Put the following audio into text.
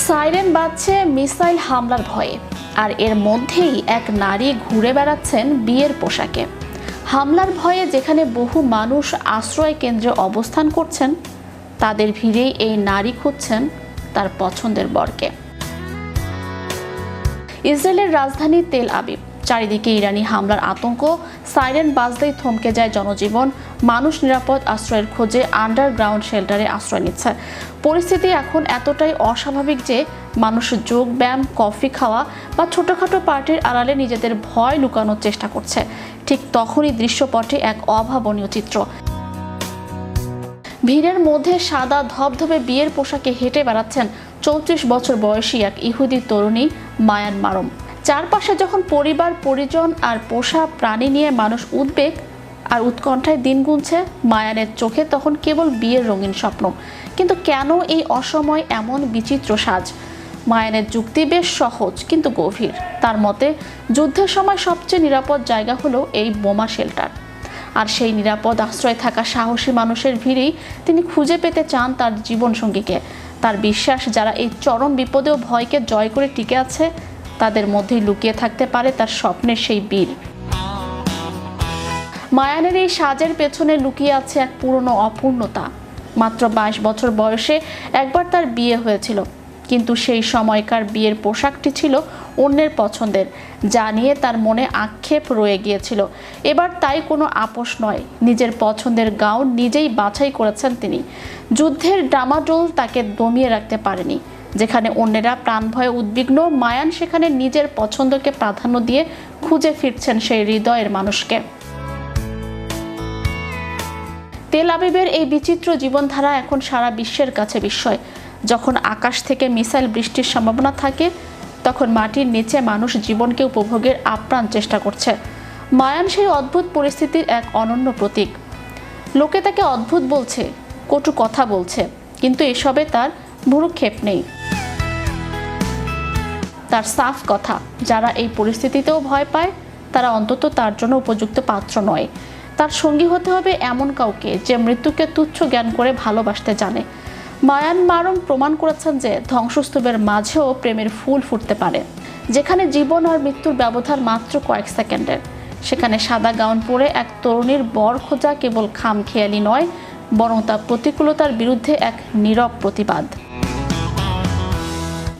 Siren বাজছে missile হামলার ভয়ে, আর এর মধ্যেই এক নারী ঘুরে বেড়াচ্ছেন বিয়ের পোশাকে। হামলার ভয়ে যেখানে বহু মানুষ আশ্রয় কেন্দ্রে অবস্থান করছেন, তাদের ভিড়েই এই নারী খুঁজছেন তার পছন্দের বরকে। ইসরায়েলের রাজধানী তেল আবিব, চারিদিকে ইরানি হামলার আতঙ্ক। সাইরেন বাজলেই থমকে যায় জনজীবন। মানুষ নিরাপদ আশ্রয়ের খোঁজে আন্ডারগ্রাউন্ড শেল্টারে আশ্রয় নিচ্ছে। পরিস্থিতি এখন এতটাই অস্বাভাবিক যে মানুষ যোগ ব্যায়াম, কফি খাওয়া বা ছোটখাটো পার্টির আড়ালে নিজেদের ভয় লুকানোর চেষ্টা করছে। ঠিক তখনই দৃশ্যপটে এক অভাবনীয় চিত্র। ভিড়ের মধ্যে সাদা ধবধবে বিয়ের পোশাকে হেঁটে বেড়াচ্ছেন 34 বছর বয়সী এক ইহুদি তরুণী মায়ান মারুম। চারপাশে যখন পরিবার, পরিজন আর পোষা প্রাণী নিয়ে মানুষ উদ্বেগ আর উৎকণ্ঠায় দিন গুনছে, মায়ানের চোখে তখন কেবল বিয়ের রঙিন স্বপ্ন। কিন্তু কেন এই অসময় এমন বিচিত্র সাজ? মায়ানের যুক্তি বেশ সহজ কিন্তু গভীর। তার মতে, যুদ্ধের সময় সবচেয়ে নিরাপদ জায়গা হলো এই বোমা শেল্টার। আর সেই নিরাপদ আশ্রয় থাকা সাহসী মানুষের ভিড়েই তিনি খুঁজে পেতে চান তার জীবনসঙ্গীকে। তার বিশ্বাস, যারা এই চরম বিপদেও ভয়কে জয় করে টিকে আছে, তাদের মধ্যেই লুকিয়ে থাকতে পারে তার স্বপ্নের সেই বীর। মায়ানের এই সাজের পেছনে লুকিয়ে আছে এক পুরনো অপূর্ণতা। মাত্র 22 বছর বয়সে একবার তার বিয়ে হয়েছিল, কিন্তু সেই সময়কার বিয়ের পোশাকটি ছিল অন্যের পছন্দের, যা নিয়ে তার মনে আক্ষেপ রয়ে গিয়েছিল। এবার তাই কোনো আপোষ নয়, নিজের পছন্দের গাউন নিজেই বাছাই করেছেন তিনি। যুদ্ধের ডামাডোল তাকে দমিয়ে রাখতে পারেনি। যেখানে অন্যেরা প্রাণ ভয়ে উদ্বিগ্ন, মায়ান সেখানে নিজের পছন্দকে প্রাধান্য দিয়ে খুঁজে ফিরছেন সেই হৃদয়ের মানুষকে। তেল আবিবের এই বিচিত্র জীবনধারা এখন সারা বিশ্বের কাছে বিস্ময়। যখন আকাশ থেকে মিসাইল বৃষ্টির সম্ভাবনা থাকে, তখন মাটির নিচে মানুষ জীবনকে উপভোগের আপ্রাণ চেষ্টা করছে। মায়ান সেই অদ্ভুত পরিস্থিতির এক অনন্য প্রতীক। লোকে তাকে অদ্ভুত বলছে, কটু কথা বলছে, কিন্তু এসবে তার ভ্রুক্ষেপ নেই। তার সাফ কথা, যারা এই পরিস্থিতিতেও ভয় পায়, তারা অন্তত তার জন্য উপযুক্ত পাত্র নয়। তার সঙ্গী হতে হবে এমন কাউকে যে মৃত্যুকে তুচ্ছ জ্ঞান করে ভালোবাসতে জানে। মায়ান মারুম প্রমাণ করেছেন যে ধ্বংসস্তূপের মাঝেও প্রেমের ফুল ফুটতে পারে। যেখানে জীবন আর মৃত্যুর ব্যবধান মাত্র কয়েক সেকেন্ডের, সেখানে সাদা গাউন পরে এক তরুণীর বর খোঁজা কেবল খামখেয়ালি নয়, বরং তা প্রতিকূলতার বিরুদ্ধে এক নীরব প্রতিবাদ।